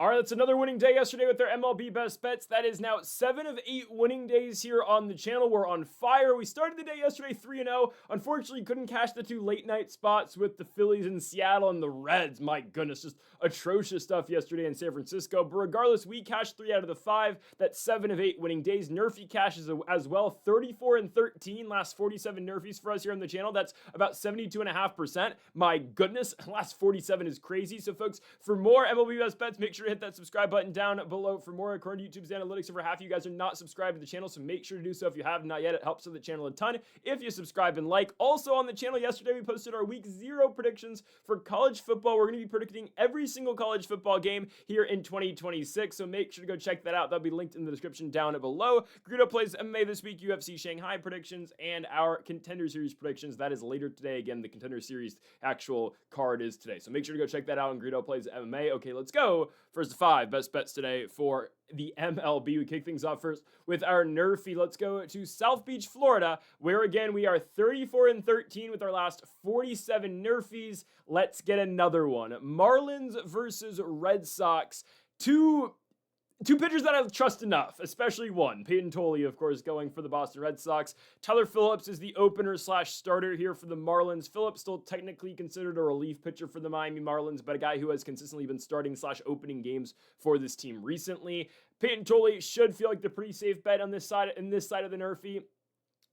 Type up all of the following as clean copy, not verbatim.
All right, that's another winning day yesterday with our MLB Best Bets. That is now 7 of 8 winning days here on the channel. We're on fire. We started the day yesterday 3-0. Unfortunately, couldn't cash the two late night spots with the Phillies in Seattle and the Reds. My goodness, just atrocious stuff yesterday in San Francisco. But regardless, we cashed 3 out of the 5. That's 7 of 8 winning days. NRFI cashes as well. 34-13 last 47 NRFIs for us here on the channel. That's about 72.5%. My goodness, last 47 is crazy. So folks, for more MLB Best Bets, make sure to hit that subscribe button down below for more. According to YouTube's analytics, over half of you guys are not subscribed to the channel, so make sure to do so if you have not yet. It helps the channel a ton if you subscribe and like. Also on the channel yesterday, we posted our week 0 predictions for college football. We're going to be predicting every single college football game here in 2026, so make sure to go check that out. That'll be linked in the description down below. Greedo plays MMA this week, UFC Shanghai predictions, and our Contender Series predictions. That is later today. Again, the Contender Series actual card is today, so make sure to go check that out. And Greedo plays MMA. Okay, let's go. First 5 best bets today for the MLB. We kick things off first with our NRFI. Let's go to South Beach, Florida, where again we are 34-13 with our last 47 NRFIs. Let's get another one. Marlins versus Red Sox. Two pitchers that I trust enough, especially one. Peyton Tolley, of course, going for the Boston Red Sox. Tyler Phillips is the opener / starter here for the Marlins. Phillips still technically considered a relief pitcher for the Miami Marlins, but a guy who has consistently been starting / opening games for this team recently. Peyton Tolley should feel like the pretty safe bet on this side of the NRFI.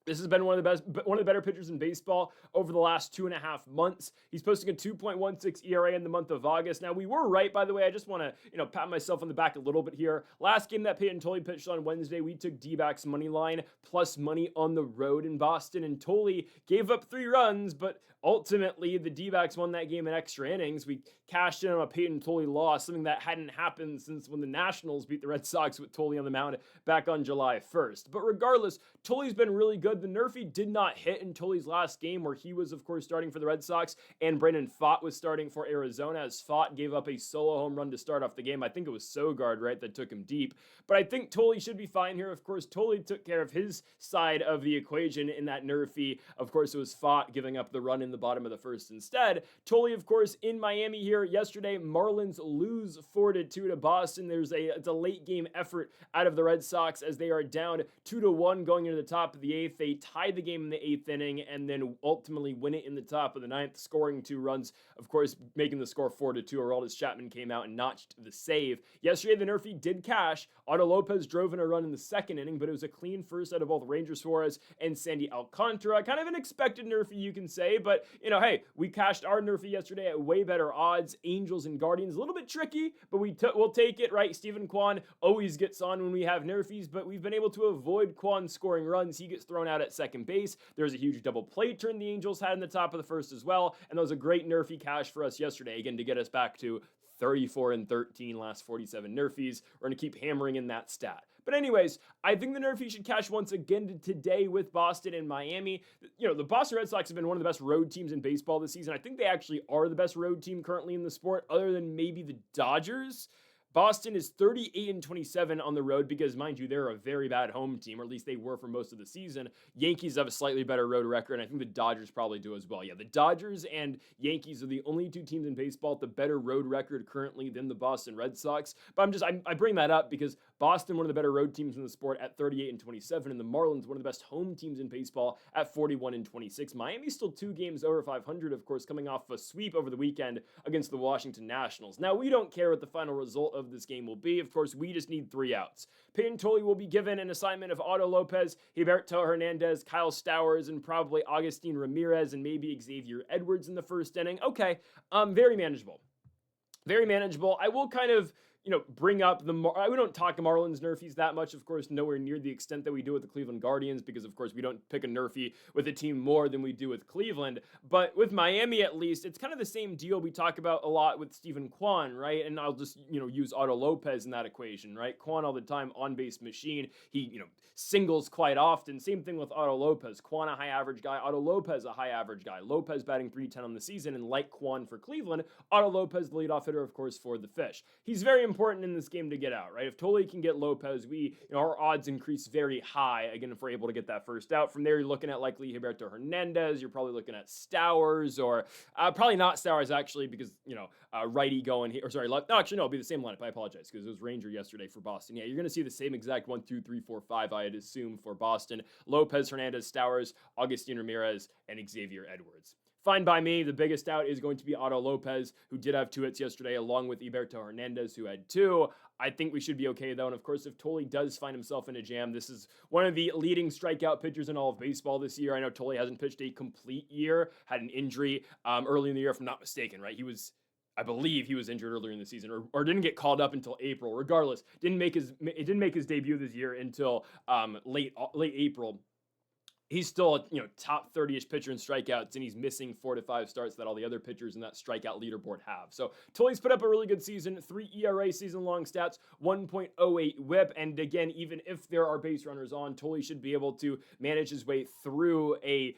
This has been one of the better pitchers in baseball over the last 2.5 months. He's posting a 2.16 ERA in the month of August. Now, we were right, by the way. I just want to, pat myself on the back a little bit here. Last game that Peyton Tolley pitched on Wednesday, we took D-backs money line plus money on the road in Boston, and Tolley gave up 3 runs, but ultimately the D-backs won that game in extra innings. We cashed in on a Peyton Tolley loss, something that hadn't happened since when the Nationals beat the Red Sox with Tolley on the mound back on July 1st. But regardless, Tolley's been really good. The NRFI did not hit in Tolley's last game, where he was, of course, starting for the Red Sox, and Brandon Pfaadt was starting for Arizona, as Pfaadt gave up a solo home run to start off the game. I think it was Sogard, right, that took him deep. But I think Tolley should be fine here. Of course, Tolley took care of his side of the equation in that NRFI. Of course, it was Pfaadt giving up the run in the bottom of the first instead. Tolley, of course, in Miami here yesterday. Marlins lose 4-2 to Boston. It's a late game effort out of the Red Sox as they are down 2-1 going into the top of the 8th. They tied the game in the 8th inning and then ultimately win it in the top of the 9th, scoring 2 runs, of course, making the score 4-2. Aroldis Chapman came out and notched the save. Yesterday, the NRFI did cash. Otto Lopez drove in a run in the 2nd inning, but it was a clean first out of both Ranger Suarez and Sandy Alcantara. Kind of an expected NRFI, you can say, but, hey, we cashed our NRFI yesterday at way better odds. Angels and Guardians, a little bit tricky, but we'll take it, right? Stephen Kwan always gets on when we have NRFIs, but we've been able to avoid Kwan scoring runs. He gets thrown out at second base. There's a huge double play turn the Angels had in the top of the first as well, and that was a great NRFI cash for us yesterday, again, to get us back to 34-13 last 47 NRFIs. We're going to keep hammering in that stat. But anyways, I think the NRFI should cash once again today with Boston and Miami. The Boston Red Sox have been one of the best road teams in baseball this season. I think they actually are the best road team currently in the sport, other than maybe the Dodgers. Boston is 38-27 on the road because, mind you, they're a very bad home team, or at least they were for most of the season. Yankees have a slightly better road record, and I think the Dodgers probably do as well. Yeah, the Dodgers and Yankees are the only 2 teams in baseball with the better road record currently than the Boston Red Sox. But I bring that up because Boston, one of the better road teams in the sport at 38-27, and the Marlins, one of the best home teams in baseball at 41-26. Miami's still 2 games over 500, of course, coming off a sweep over the weekend against the Washington Nationals. Now, we don't care what the final result of this game will be. Of course, we just need 3 outs. Peyton Tolley will be given an assignment of Otto Lopez, Gilberto Hernandez, Kyle Stowers, and probably Agustin Ramirez and maybe Xavier Edwards in the first inning. Okay, very manageable. Very manageable. I will kind of bring up we don't talk Marlins NRFIs that much, of course, nowhere near the extent that we do with the Cleveland Guardians, because, of course, we don't pick a NRFI with a team more than we do with Cleveland. But with Miami, at least, it's kind of the same deal we talk about a lot with Stephen Kwan, right? And I'll just, use Otto Lopez in that equation, right? Kwan all the time, on-base machine. He, singles quite often. Same thing with Otto Lopez. Kwan, a high average guy. Otto Lopez, a high average guy. Lopez batting .310 on the season, and like Kwan for Cleveland, Otto Lopez, the leadoff hitter, of course, for the Fish. He's very important important in this game to get out, right? If Toley can get Lopez, our odds increase very high, again, if we're able to get that first out. From there, you're looking at likely Gilberto Hernandez, you're probably looking at Stowers, or probably not Stowers, actually, because, righty going here, or sorry, left, no, actually, no, it'll be the same lineup, I apologize, because it was Ranger yesterday for Boston. Yeah, you're going to see the same exact 1, 2, 3, 4, 5, I'd assume, for Boston. Lopez, Hernandez, Stowers, Agustin Ramirez, and Xavier Edwards. Fine by me. The biggest out is going to be Otto Lopez, who did have 2 hits yesterday, along with Gilberto Hernandez, who had 2. I think we should be okay, though. And, of course, if Toley does find himself in a jam, this is one of the leading strikeout pitchers in all of baseball this year. I know Toley hasn't pitched a complete year, had an injury early in the year, if I'm not mistaken, right? I believe he was injured earlier in the season, or didn't get called up until April. Regardless, didn't make his debut this year until late April. He's still a top 30-ish pitcher in strikeouts, and he's missing 4 to 5 starts that all the other pitchers in that strikeout leaderboard have. So Toley's put up a really good season, 3 ERA season-long stats, 1.08 WHIP, and again, even if there are base runners on, Toley should be able to manage his way through a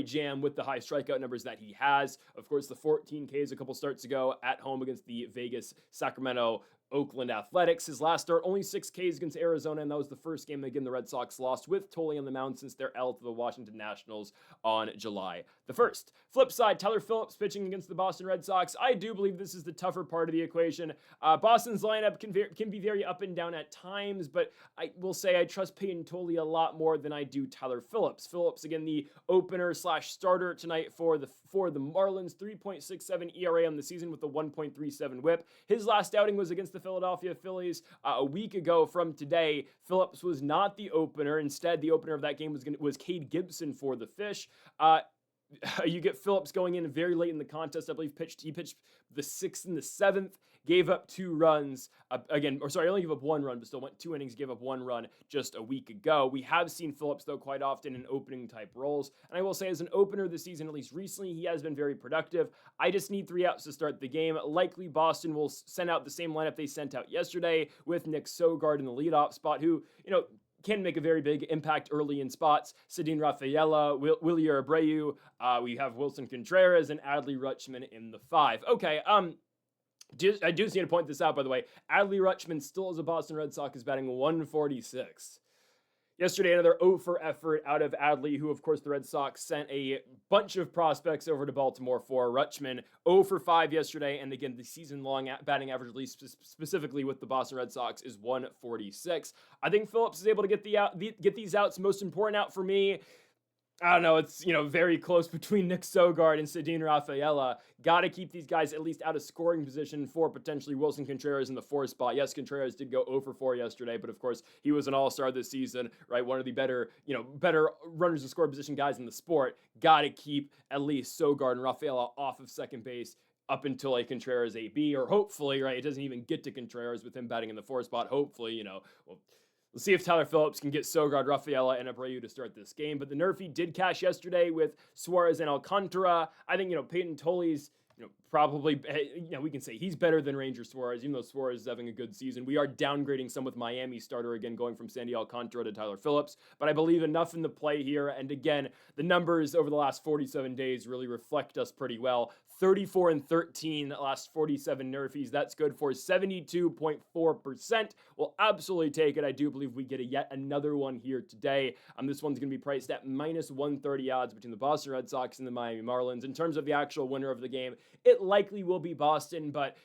jam with the high strikeout numbers that he has. Of course, the 14 Ks a couple starts ago at home against the Vegas, Sacramento, Oakland Athletics. His last start, only 6 Ks against Arizona, and that was the first game again the Red Sox lost with Toley on the mound since their L to the Washington Nationals on July the 1st. Flip side, Tyler Phillips pitching against the Boston Red Sox. I do believe this is the tougher part of the equation. Boston's lineup can be very up and down at times, but I will say I trust Peyton Toley a lot more than I do Tyler Phillips. Phillips, again, the opener/starter tonight for the Marlins, 3.67 ERA on the season with a 1.37 WHIP. His last outing was against the Philadelphia Phillies a week ago from today. Phillips was not the opener. Instead, the opener of that game was Cade Gibson for the Fish. You get Phillips going in very late in the contest. I believe he pitched the 6th and the 7th, gave up 2 runs. Only gave up 1 run, but still went 2 innings, gave up 1 run just a week ago. We have seen Phillips, though, quite often in opening type roles. And I will say, as an opener this season, at least recently, he has been very productive. I just need 3 outs to start the game. Likely Boston will send out the same lineup they sent out yesterday with Nick Sogard in the leadoff spot, who, can make a very big impact early in spots. Cedinne Rafaela, Wilyer Abreu, we have Wilson Contreras, and Adley Rutschman in the 5. Okay, I do need to point this out, by the way. Adley Rutschman, still as a Boston Red Sox, is batting 146. Yesterday, another 0 for effort out of Adley, who, of course, the Red Sox sent a bunch of prospects over to Baltimore for. Rutschman, 0 for 5 yesterday, and again, the season-long batting average, at least specifically with the Boston Red Sox, is 146. I think Phillips is able to get these outs. Most important out for me, I don't know, it's, very close between Nick Sogard and Cedinne Rafaela. Got to keep these guys at least out of scoring position for potentially Wilson Contreras in the 4 spot. Yes, Contreras did go 0 for 4 yesterday, but of course, he was an all-star this season, right? One of the better runners in scoring position guys in the sport. Got to keep at least Sogard and Rafaela off of second base up until a Contreras AB, or hopefully, right, it doesn't even get to Contreras with him batting in the 4 spot. Hopefully, we'll see if Tyler Phillips can get Sogard, Rafaela, and Abreu to start this game. But the NRFI did cash yesterday with Suarez and Alcantara. I think, Peyton Toley's, probably, we can say he's better than Ranger Suarez, even though Suarez is having a good season. We are downgrading some with Miami starter, again, going from Sandy Alcantara to Tyler Phillips. But I believe enough in the play here. And again, the numbers over the last 47 days really reflect us pretty well. 34-13 last 47 NRFIs. That's good for 72.4%. We'll absolutely take it. I do believe we get yet another one here today. This one's going to be priced at minus 130 odds between the Boston Red Sox and the Miami Marlins. In terms of the actual winner of the game, it likely will be Boston, but,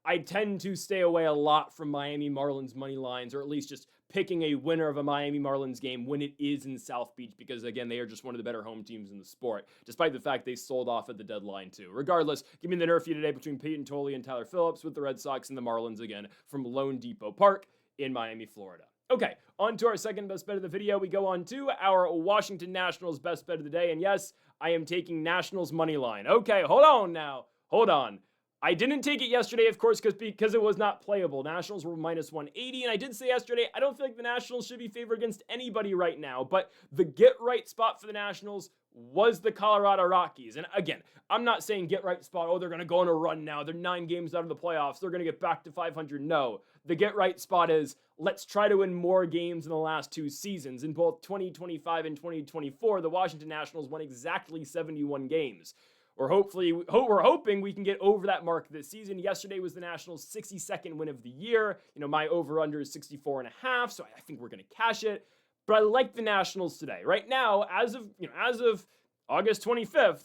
I tend to stay away a lot from Miami Marlins money lines, or at least just picking a winner of a Miami Marlins game when it is in South Beach, because again, they are just one of the better home teams in the sport, despite the fact they sold off at the deadline too. Regardless, give me the NRFI today between Peyton Toley and Tyler Phillips with the Red Sox and the Marlins again from Lone Depot Park in Miami, Florida. Okay, on to our second best bet of the video. We go on to our Washington Nationals best bet of the day, and yes, I am taking Nationals money line. Okay, hold on now. Hold on. I didn't take it yesterday, of course, because it was not playable. Nationals were minus 180, and I did say yesterday, I don't feel like the Nationals should be favored against anybody right now, but the get-right spot for the Nationals was the Colorado Rockies. And again, I'm not saying get-right spot, they're going to go on a run now. They're 9 games out of the playoffs. They're going to get back to 500. No. The get-right spot is, let's try to win more games in the last 2 seasons. In both 2025 and 2024, the Washington Nationals won exactly 71 games. We're hoping we can get over that mark this season. Yesterday was the Nationals' 62nd win of the year. My over-under is 64.5, so I think we're going to cash it. But I like the Nationals today. Right now, as of August 25th,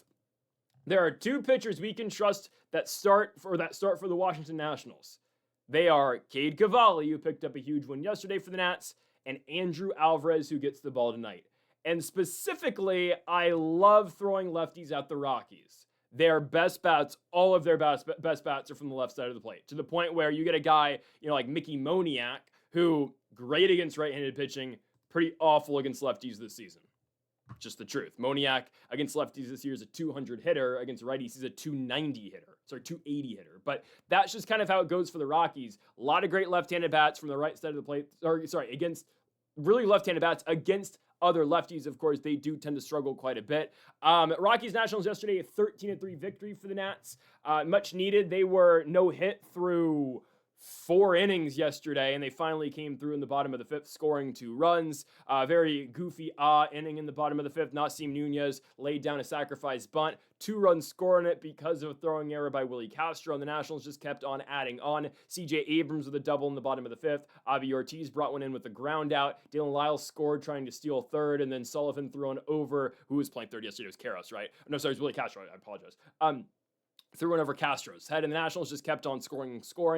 there are two pitchers we can trust that start for the Washington Nationals. They are Cade Cavalli, who picked up a huge win yesterday for the Nats, and Andrew Alvarez, who gets the ball tonight. And specifically, I love throwing lefties at the Rockies. Their best bats, all of their best bats are from the left side of the plate, to the point where you get a guy, like Mickey Moniak, who great against right-handed pitching, pretty awful against lefties this season. Just the truth. Moniak against lefties this year is a 200 hitter. Against righties, he's a 290 hitter. Sorry, 280 hitter. But that's just kind of how it goes for the Rockies. A lot of great left-handed bats from the right side of the plate. Against really left-handed bats against other lefties. Of course, they do tend to struggle quite a bit. Rockies Nationals yesterday, a 13-3 victory for the Nats. Much needed. They were no hit through 4 innings yesterday, and they finally came through in the bottom of the 5th, scoring 2 runs. Very goofy inning in the bottom of the 5th. Nasim Nunez laid down a sacrifice bunt. 2 runs scoring it because of a throwing error by Willie Castro, and the Nationals just kept on adding on. C.J. Abrams with a double in the bottom of the 5th. Avi Ortiz brought one in with a ground out. Dylan Lyles scored trying to steal third, and then Sullivan thrown over. Who was playing third yesterday? It was Karras, right? No, sorry, it was Willie Castro. I apologize. Threw one over Castro's head, and the Nationals just kept on scoring,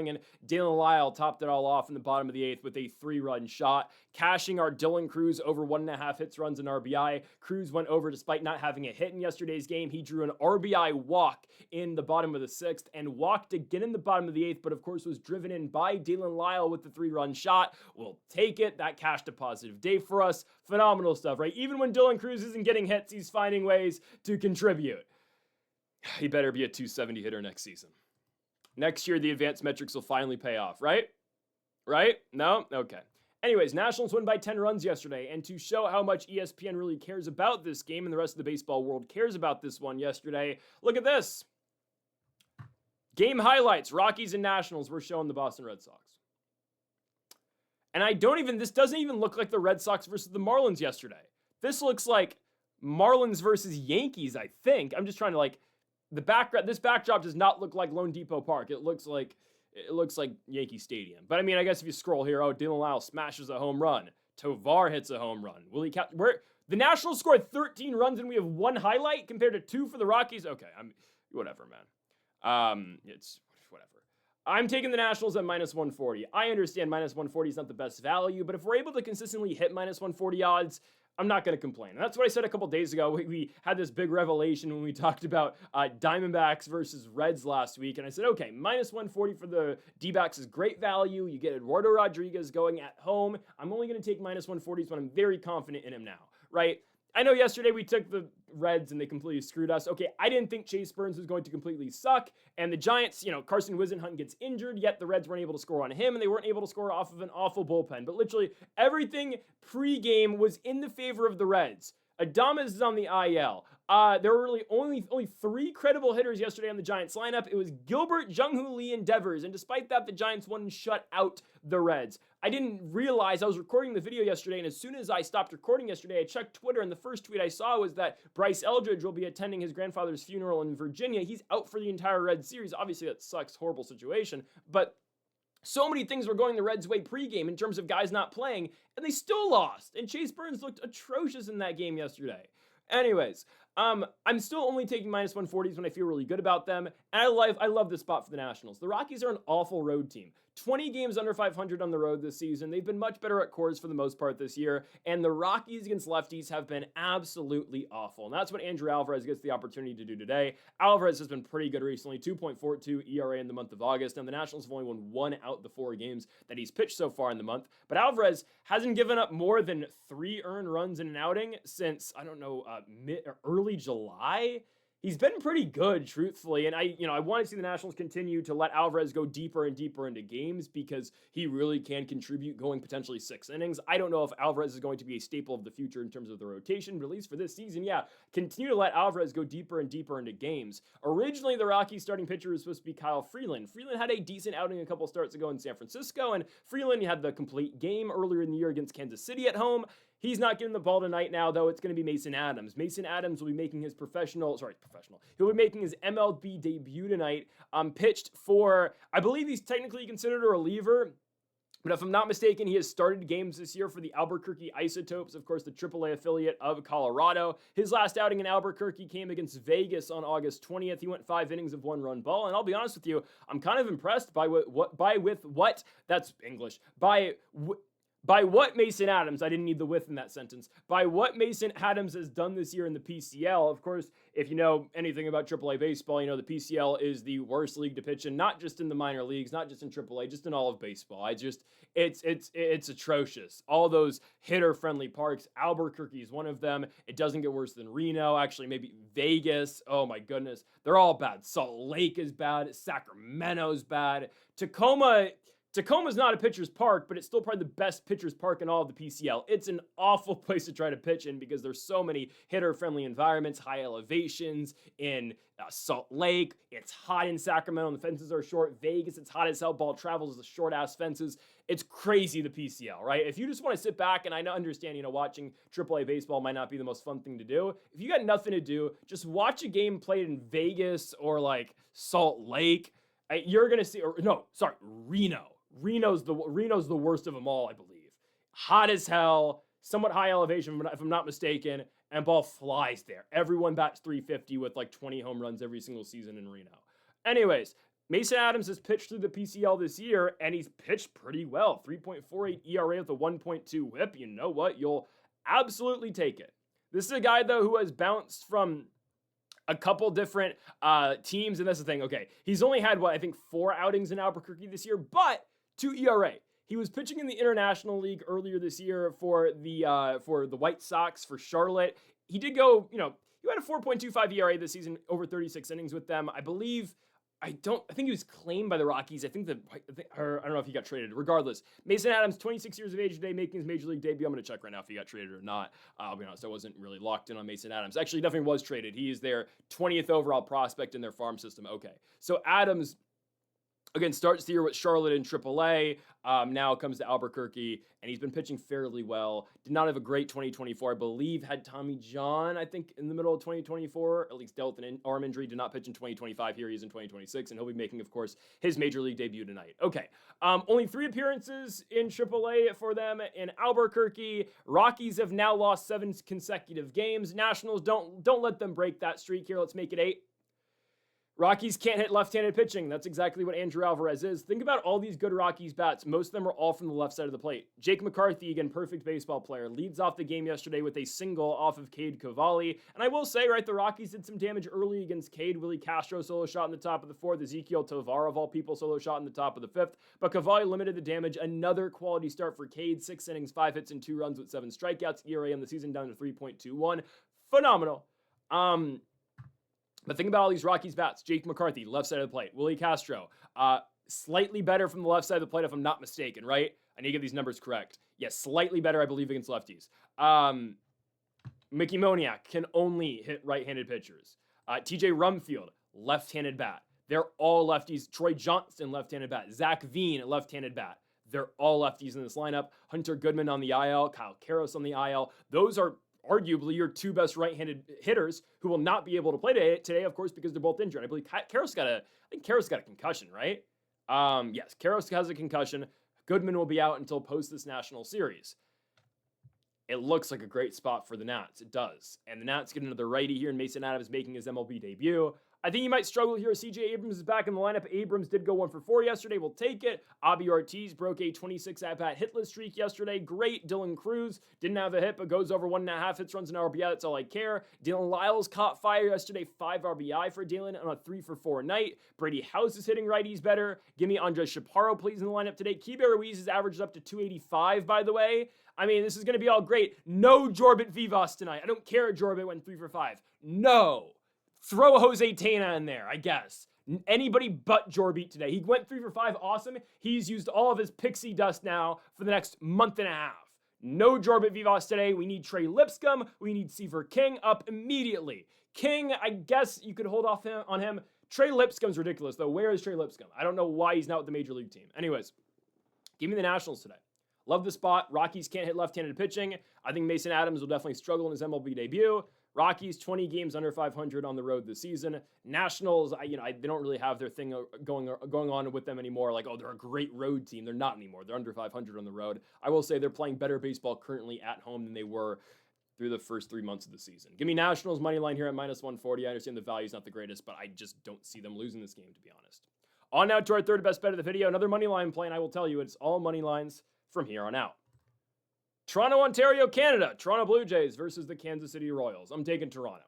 and Dylan Lyle topped it all off in the bottom of the 8th with a 3-run shot, cashing our Dylan Cruz over 1.5 hits, runs, and RBI. Cruz went over despite not having a hit in yesterday's game. He drew an RBI walk in the bottom of the 6th and walked again in the bottom of the 8th, but of course was driven in by Dylan Lyle with the 3-run shot. We'll take it. That cashed a positive day for us. Phenomenal stuff, right? Even when Dylan Cruz isn't getting hits, he's finding ways to contribute. He better be a 270 hitter next season. Next year, the advanced metrics will finally pay off, right? Right? No? Okay. Anyways, Nationals win by 10 runs yesterday, and to show how much ESPN really cares about this game and the rest of the baseball world cares about this one yesterday, look at this. Game highlights, Rockies and Nationals were showing the Boston Red Sox. And this doesn't even look like the Red Sox versus the Marlins yesterday. This looks like Marlins versus Yankees, I think. I'm just trying to this backdrop does not look like Lone Depot Park. It looks like Yankee Stadium. But I guess if you scroll here, Dylan Lyle smashes a home run. Tovar hits a home run. The Nationals scored 13 runs and we have 1 highlight compared to 2 for the Rockies. Okay, whatever, man. It's whatever. I'm taking the Nationals at -140. I understand -140 is not the best value, but if we're able to consistently hit -140 odds, I'm not going to complain. And that's what I said a couple days ago. We had this big revelation when we talked about Diamondbacks versus Reds last week. And I said, okay, -140 for the D-backs is great value. You get Eduardo Rodriguez going at home. I'm only going to take -140s when I'm very confident in him now, right? I know yesterday we took the Reds and they completely screwed us. Okay, I didn't think Chase Burns was going to completely suck. And the Giants, Carson Wisenhunt gets injured, yet the Reds weren't able to score on him, and they weren't able to score off of an awful bullpen. But literally everything pre-game was in the favor of the Reds. Adames is on the IL. There were really only 3 credible hitters yesterday on the Giants lineup. It was Gilbert, Jung-Hoo Lee, and Devers. And despite that, the Giants won and shut out the Reds. I didn't realize I was recording the video yesterday, and as soon as I stopped recording yesterday, I checked Twitter, and the first tweet I saw was that Bryce Eldridge will be attending his grandfather's funeral in Virginia. He's out for the entire Reds series. Obviously, that sucks. Horrible situation. But so many things were going the Reds' way pregame in terms of guys not playing, and they still lost. And Chase Burns looked atrocious in that game yesterday. Anyways, I'm still only taking -140s when I feel really good about them, and I love this spot for the Nationals. The Rockies are an awful road team. 20 games under 500 on the road this season. They've been much better at cores for the most part this year, and the Rockies against lefties have been absolutely awful, and that's what Andrew Alvarez gets the opportunity to do today. Alvarez has been pretty good recently, 2.42 ERA in the month of August, and the Nationals have only won 1 out the 4 games that he's pitched so far in the month, but Alvarez hasn't given up more than 3 earned runs in an outing since, early July. He's been pretty good, truthfully, and I want to see the Nationals continue to let Alvarez go deeper and deeper into games because he really can contribute going potentially 6 innings. I don't know if Alvarez is going to be a staple of the future in terms of the rotation, but at least for this season, yeah, continue to let Alvarez go deeper and deeper into games. Originally, the Rockies starting pitcher was supposed to be Kyle Freeland. Freeland had a decent outing a couple starts ago in San Francisco, and Freeland had the complete game earlier in the year against Kansas City at home. He's not getting the ball tonight now, though. It's going to be Mason Adams. Mason Adams will be making his He'll be making his MLB debut tonight. Pitched for, I believe he's technically considered a reliever. But if I'm not mistaken, he has started games this year for the Albuquerque Isotopes, of course, the AAA affiliate of Colorado. His last outing in Albuquerque came against Vegas on August 20th. He went 5 innings of 1-run ball, and I'll be honest with you, I'm kind of impressed by what Mason Adams, I didn't need the with in that sentence, by what Mason Adams has done this year in the PCL. Of course, if you know anything about AAA baseball, you know the PCL is the worst league to pitch in, not just in the minor leagues, not just in AAA, just in all of baseball. It's atrocious. All those hitter-friendly parks, Albuquerque is one of them. It doesn't get worse than Reno, actually, maybe Vegas. Oh my goodness, they're all bad. Salt Lake is bad. Sacramento's bad. Tacoma's not a pitcher's park, but it's still probably the best pitcher's park in all of the PCL. It's an awful place to try to pitch in because there's so many hitter-friendly environments, high elevations in Salt Lake. It's hot in Sacramento, and the fences are short. Vegas, it's hot as hell. Ball travels with short-ass fences. It's crazy, the PCL, right? If you just want to sit back, and I understand, watching AAA baseball might not be the most fun thing to do. If you got nothing to do, just watch a game played in Vegas or, Salt Lake. You're going to see, Reno. Reno's the worst of them all, I believe. Hot as hell, somewhat high elevation, if I'm not mistaken, and ball flies there. Everyone bats 350 with 20 home runs every single season in Reno. Anyways, Mason Adams has pitched through the PCL this year, and he's pitched pretty well. 3.48 ERA with a 1.2 whip. You know what? You'll absolutely take it. This is a guy, though, who has bounced from a couple different teams, and that's the thing. Okay, he's only had, 4 outings in Albuquerque this year, but 2 ERA. He was pitching in the International League earlier this year for the White Sox for Charlotte. He did go, he had a 4.25 ERA this season, over 36 innings with them. I think he was claimed by the Rockies. I don't know if he got traded. Regardless, Mason Adams, 26 years of age today, making his major league debut. I'm going to check right now if he got traded or not. I'll be honest, I wasn't really locked in on Mason Adams. Actually, definitely was traded. He is their 20th overall prospect in their farm system. Okay, so Adams, again, starts the year with Charlotte in AAA, now comes to Albuquerque, and he's been pitching fairly well. Did not have a great 2024. I believe had Tommy John, in the middle of 2024, at least dealt with an arm injury. Did not pitch in 2025. Here he is in 2026, and he'll be making, of course, his major league debut tonight. Okay, only 3 appearances in AAA for them in Albuquerque. Rockies have now lost 7 consecutive games. Nationals, don't let them break that streak here. Let's make it 8. Rockies can't hit left-handed pitching. That's exactly what Andrew Alvarez is. Think about all these good Rockies bats. Most of them are all from the left side of the plate. Jake McCarthy, again, perfect baseball player, leads off the game yesterday with a single off of Cade Cavalli. And I will say, the Rockies did some damage early against Cade. Willie Castro solo shot in the top of the 4th. Ezekiel Tovar, of all people, solo shot in the top of the 5th. But Cavalli limited the damage. Another quality start for Cade. 6 innings, 5 hits, and 2 runs with 7 strikeouts. ERA on the season down to 3.21. Phenomenal. But think about all these Rockies bats. Jake McCarthy, left side of the plate. Willie Castro, slightly better from the left side of the plate if I'm not mistaken, right? I need to get these numbers correct. Yes, slightly better, I believe, against lefties. Mickey Moniak can only hit right-handed pitchers. TJ Rumfield, left-handed bat. They're all lefties. Troy Johnston, left-handed bat. Zach Veen, left-handed bat. They're all lefties in this lineup. Hunter Goodman on the IL. Kyle Karros on the IL. Those are arguably your 2 best right-handed hitters who will not be able to play today, of course, because they're both injured. I believe Karros got a concussion, right? Yes, Karros has a concussion. Goodman will be out until post this national series. It looks like a great spot for the Nats. It does. And the Nats get another righty here, and Mason Adams making his MLB debut. I think he might struggle here. CJ Abrams is back in the lineup. Abrams did go 1 for 4 yesterday. We'll take it. Avi Ortiz broke a 26 at-bat hitless streak yesterday. Great. Dylan Cruz didn't have a hit, but goes over 1.5 hits, runs an RBI. That's all I care. Dylan Lyles caught fire yesterday. 5 RBI for Dylan on a 3 for 4 night. Brady House is hitting righties better. Give me Andres Chaparro, please, in the lineup today. Keibert Ruiz is averaged up to 285, by the way. This is going to be all great. No Jorbit Vivas tonight. I don't care. Jorbit went 3 for 5. No. Throw Jose Tena in there, I guess. Anybody but Jorbit today. He went 3 for 5. Awesome. He's used all of his pixie dust now for the next month and a half. No Jorbit Vivas today. We need Trey Lipscomb. We need Seaver King up immediately. King, I guess you could hold off on him. Trey Lipscomb's ridiculous, though. Where is Trey Lipscomb? I don't know why he's not with the Major League team. Anyways, give me the Nationals today. Love the spot. Rockies can't hit left-handed pitching. I think Mason Adams will definitely struggle in his MLB debut. Rockies, 20 games under 500 on the road this season. Nationals, they don't really have their thing going on with them anymore. Like, oh, they're a great road team. They're not anymore. They're under 500 on the road. I will say they're playing better baseball currently at home than they were through the first 3 months of the season. Give me Nationals money line here at minus 140. I understand the value's not the greatest, but I just don't see them losing this game, to be honest. On now to our third best bet of the video. Another money line play, and I will tell you, it's all money lines from here on out. Toronto, Ontario, Canada. Toronto Blue Jays versus the Kansas City Royals. I'm taking Toronto.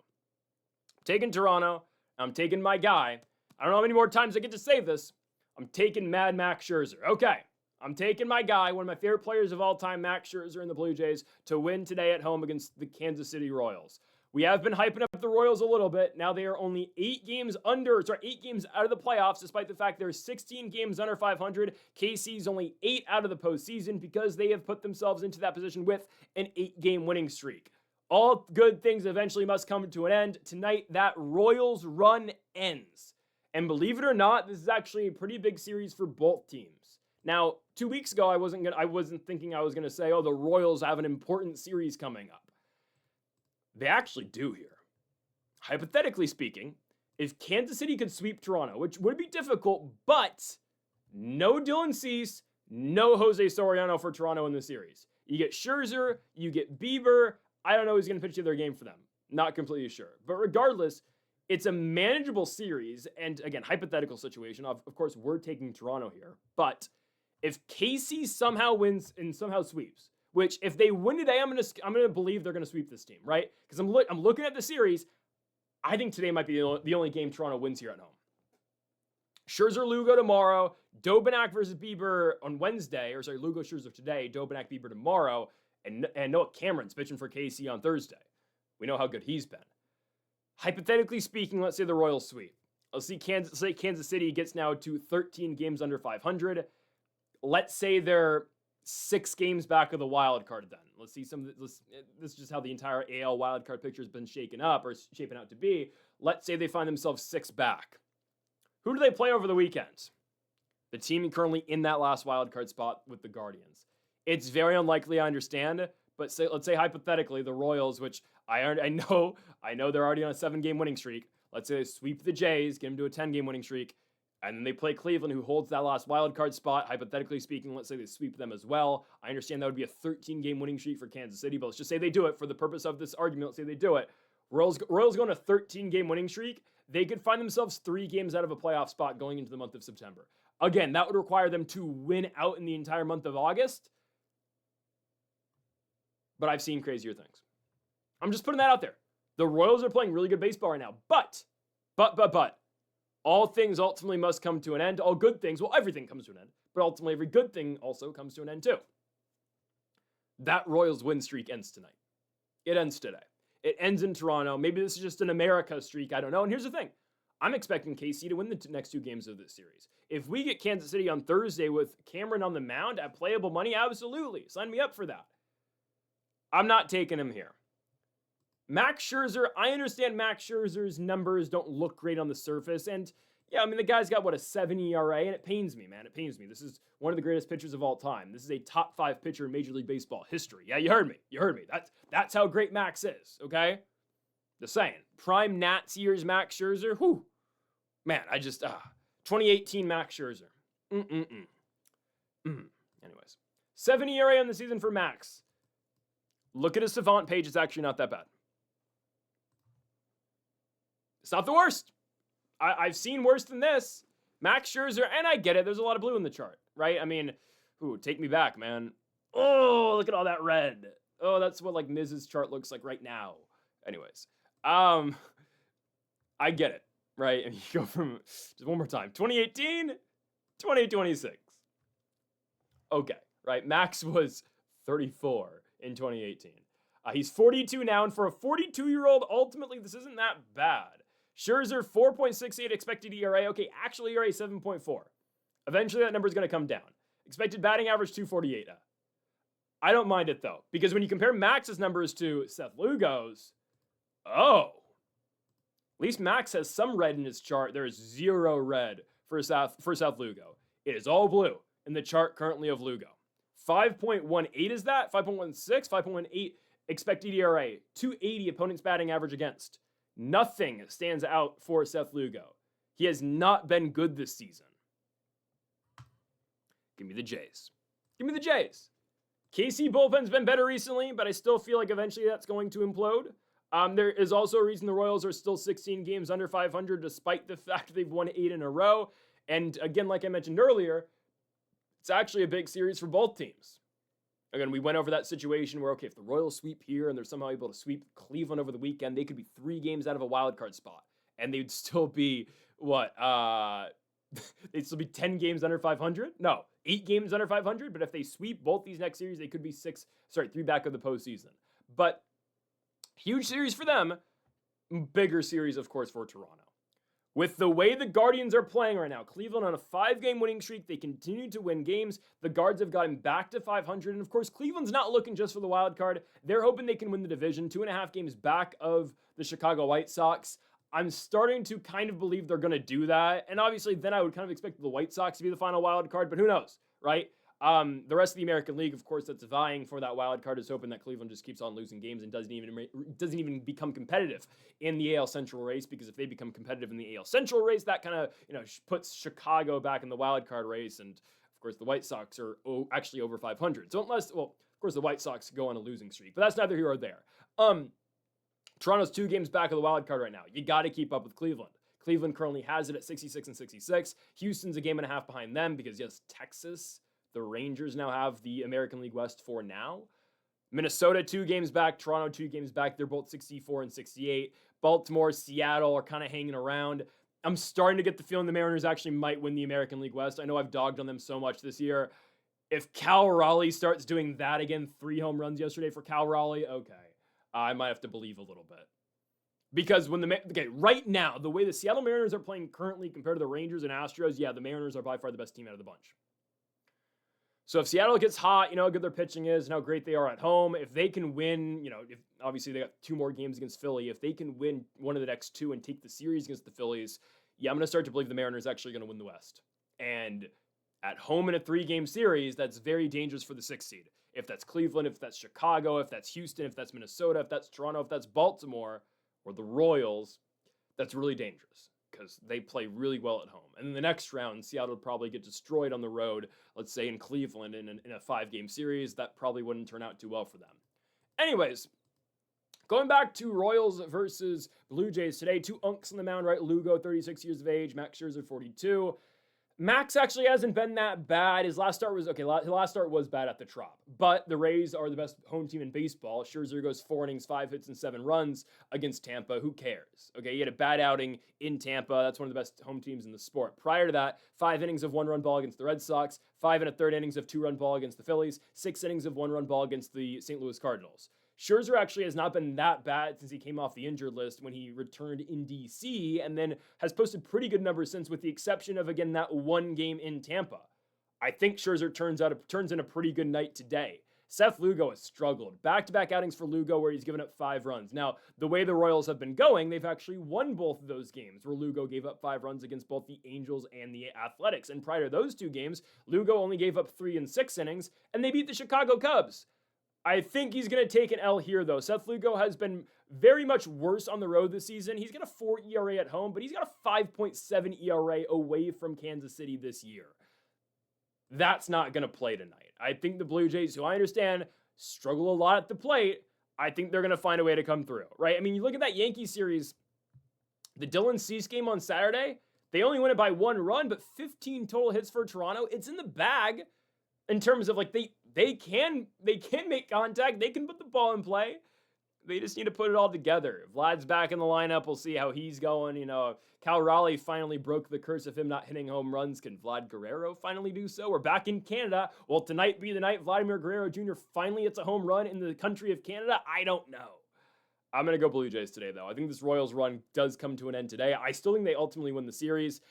I'm taking my guy. I don't know how many more times I get to say this. I'm taking Mad Max Scherzer. Okay. I'm taking my guy, one of my favorite players of all time, Max Scherzer in the Blue Jays, to win today at home against the Kansas City Royals. We have been hyping up the Royals a little bit. Now they are only 8 games out of the playoffs, despite the fact they're 16 games under 500. KC's only 8 out of the postseason because they have put themselves into that position with an 8-game winning streak. All good things eventually must come to an end. Tonight, that Royals run ends. And believe it or not, this is actually a pretty big series for both teams. Now, 2 weeks ago, I wasn't thinking I was going to say, oh, the Royals have an important series coming up. They actually do here. Hypothetically speaking, if Kansas City could sweep Toronto, which would be difficult, but no Dylan Cease, no Jose Soriano for Toronto in the series. You get Scherzer, you get Bieber. I don't know who's going to pitch the other game for them. Not completely sure. But regardless, it's a manageable series. And again, hypothetical situation. Of course, we're taking Toronto here. But if KC somehow wins and somehow sweeps, which if they win today, I'm gonna believe they're gonna sweep this team, right? Because I'm looking at the series. I think today might be the only game Toronto wins here at home. Scherzer, Lugo tomorrow. Dobnak versus Bieber on Wednesday. Lugo, Scherzer today. Dobnak, Bieber tomorrow. And Noah Cameron's pitching for KC on Thursday. We know how good he's been. Hypothetically speaking, let's say the Royals sweep. Let's say Kansas City gets now to 13 games under 500. Let's say they're 6 games back of the wild card then. Let's see this is just how the entire AL wild card picture has been shaping out to be. Let's say they find themselves 6 back. Who do they play over the weekend? The team currently in that last wild card spot with the Guardians. It's very unlikely, I understand, but let's say hypothetically the Royals, which I know they're already on a 7-game winning streak. Let's say they sweep the Jays, get them to a 10-game winning streak. And then they play Cleveland, who holds that last wild card spot. Hypothetically speaking, let's say they sweep them as well. I understand that would be a 13-game winning streak for Kansas City, but let's just say they do it for the purpose of this argument. Let's say they do it. Royals go on a 13-game winning streak. They could find themselves 3 games out of a playoff spot going into the month of September. Again, that would require them to win out in the entire month of August. But I've seen crazier things. I'm just putting that out there. The Royals are playing really good baseball right now. But. All things ultimately must come to an end. All good things, well, everything comes to an end. But ultimately, every good thing also comes to an end too. That Royals win streak ends tonight. It ends today. It ends in Toronto. Maybe this is just an America streak. I don't know. And here's the thing. I'm expecting KC to win the next 2 games of this series. If we get Kansas City on Thursday with Cameron on the mound at playable money, absolutely. Sign me up for that. I'm not taking him here. Max Scherzer, I understand Max Scherzer's numbers don't look great on the surface. And yeah, I mean, the guy's got, a 7 ERA, and it pains me, man. It pains me. This is one of the greatest pitchers of all time. This is a top 5 pitcher in Major League Baseball history. Yeah, you heard me. That's how great Max is, okay? Just saying. Prime Nats years Max Scherzer, whew. Man, 2018 Max Scherzer. Anyways, 7 ERA on the season for Max. Look at his Savant page. It's actually not that bad. It's not the worst. I've seen worse than this. Max Scherzer, and I get it. There's a lot of blue in the chart, right? I mean, take me back, man. Oh, look at all that red. Oh, that's what Miz's chart looks like right now. Anyways, I get it, right? And you go from, just one more time, 2018, 2026. Okay, right? Max was 34 in 2018. He's 42 now, and for a 42-year-old, ultimately, this isn't that bad. Scherzer, 4.68 expected ERA. Okay, actual ERA, 7.4. Eventually, that number is going to come down. Expected batting average, 248. I don't mind it, though, because when you compare Max's numbers to Seth Lugo's, at least Max has some red in his chart. There is 0 red for Seth Lugo. It is all blue in the chart currently of Lugo. 5.18 is that? 5.16, 5.18 expected ERA, 280 opponent's batting average against. Nothing stands out for Seth Lugo. He has not been good this season. Give me the Jays. Give me the Jays. KC bullpen's been better recently, but I still feel like eventually that's going to implode. There is also a reason the Royals are still 16 games under 500, despite the fact they've won 8 in a row. And again, like I mentioned earlier, it's actually a big series for both teams. Again, we went over that situation where, okay, if the Royals sweep here and they're somehow able to sweep Cleveland over the weekend, they could be 3 games out of a wild card spot. And they'd still be, they'd still be 10 games under 500? No, 8 games under 500. But if they sweep both these next series, they could be 3 back of the postseason. But huge series for them. Bigger series, of course, for Toronto. With the way the Guardians are playing right now, Cleveland on a 5-game winning streak, they continue to win games. The Guards have gotten back to 500, and of course, Cleveland's not looking just for the wild card. They're hoping they can win the division, 2.5 games back of the Chicago White Sox. I'm starting to kind of believe they're going to do that, and obviously, then I would kind of expect the White Sox to be the final wild card, but who knows, right? The rest of the American League, of course, that's vying for that wild card is hoping that Cleveland just keeps on losing games and doesn't even become competitive in the AL Central race, because if they become competitive in the AL Central race, that kind of, puts Chicago back in the wild card race, and of course the White Sox are actually over 500. So unless, of course the White Sox go on a losing streak, but that's neither here or there. Toronto's 2 games back of the wild card right now. You got to keep up with Cleveland. Cleveland currently has it at 66 and 66. Houston's a game and a half behind them because, yes, Texas, the Rangers now have the American League West for now. Minnesota 2 games back, Toronto 2 games back. They're both 64 and 68. Baltimore, Seattle are kind of hanging around. I'm starting to get the feeling the Mariners actually might win the American League West. I know I've dogged on them so much this year. If Cal Raleigh starts doing that again, 3 home runs yesterday for Cal Raleigh, okay. I might have to believe a little bit. Because right now, the way the Seattle Mariners are playing currently compared to the Rangers and Astros, yeah, the Mariners are by far the best team out of the bunch. So if Seattle gets hot, how good their pitching is and how great they are at home, if they can win, if obviously they got 2 more games against Philly, if they can win one of the next 2 and take the series against the Phillies, yeah, I'm going to start to believe the Mariners are actually going to win the West. And at home in a 3-game series, that's very dangerous for the 6th seed. If that's Cleveland, if that's Chicago, if that's Houston, if that's Minnesota, if that's Toronto, if that's Baltimore, or the Royals, that's really dangerous because they play really well at home. And in the next round, Seattle would probably get destroyed on the road, let's say in Cleveland in a 5-game series. That probably wouldn't turn out too well for them. Anyways, going back to Royals versus Blue Jays today, 2 unks on the mound, right? Lugo, 36 years of age, Max Scherzer, 42. Max actually hasn't been that bad. His last start was, his last start was bad at the Trop. But the Rays are the best home team in baseball. Scherzer goes 4 innings, 5 hits, and 7 runs against Tampa. Who cares? Okay, he had a bad outing in Tampa. That's one of the best home teams in the sport. Prior to that, 5 innings of 1-run ball against the Red Sox, 5 1/3 innings of 2-run ball against the Phillies, 6 innings of 1-run ball against the St. Louis Cardinals. Scherzer actually has not been that bad since he came off the injured list when he returned in DC, and then has posted pretty good numbers since, with the exception of, again, that 1 game in Tampa. I think Scherzer turns in a pretty good night today. Seth Lugo has struggled. Back-to-back outings for Lugo where he's given up 5 runs. Now, the way the Royals have been going, they've actually won both of those games where Lugo gave up 5 runs against both the Angels and the Athletics. And prior to those 2 games, Lugo only gave up 3 and 6 innings, and they beat the Chicago Cubs. I think he's going to take an L here, though. Seth Lugo has been very much worse on the road this season. He's got a 4 ERA at home, but he's got a 5.7 ERA away from Kansas City this year. That's not going to play tonight. I think the Blue Jays, who I understand struggle a lot at the plate, I think they're going to find a way to come through, right? I mean, you look at that Yankee series, the Dylan Cease game on Saturday, they only win it by 1 run, but 15 total hits for Toronto. It's in the bag in terms of, like, they can make contact. They can put the ball in play. They just need to put it all together. Vlad's back in the lineup. We'll see how he's going. Cal Raleigh finally broke the curse of him not hitting home runs. Can Vlad Guerrero finally do so? We're back in Canada. Will tonight be the night Vladimir Guerrero Jr. finally hits a home run in the country of Canada? I don't know. I'm going to go Blue Jays today, though. I think this Royals run does come to an end today. I still think they ultimately win the series.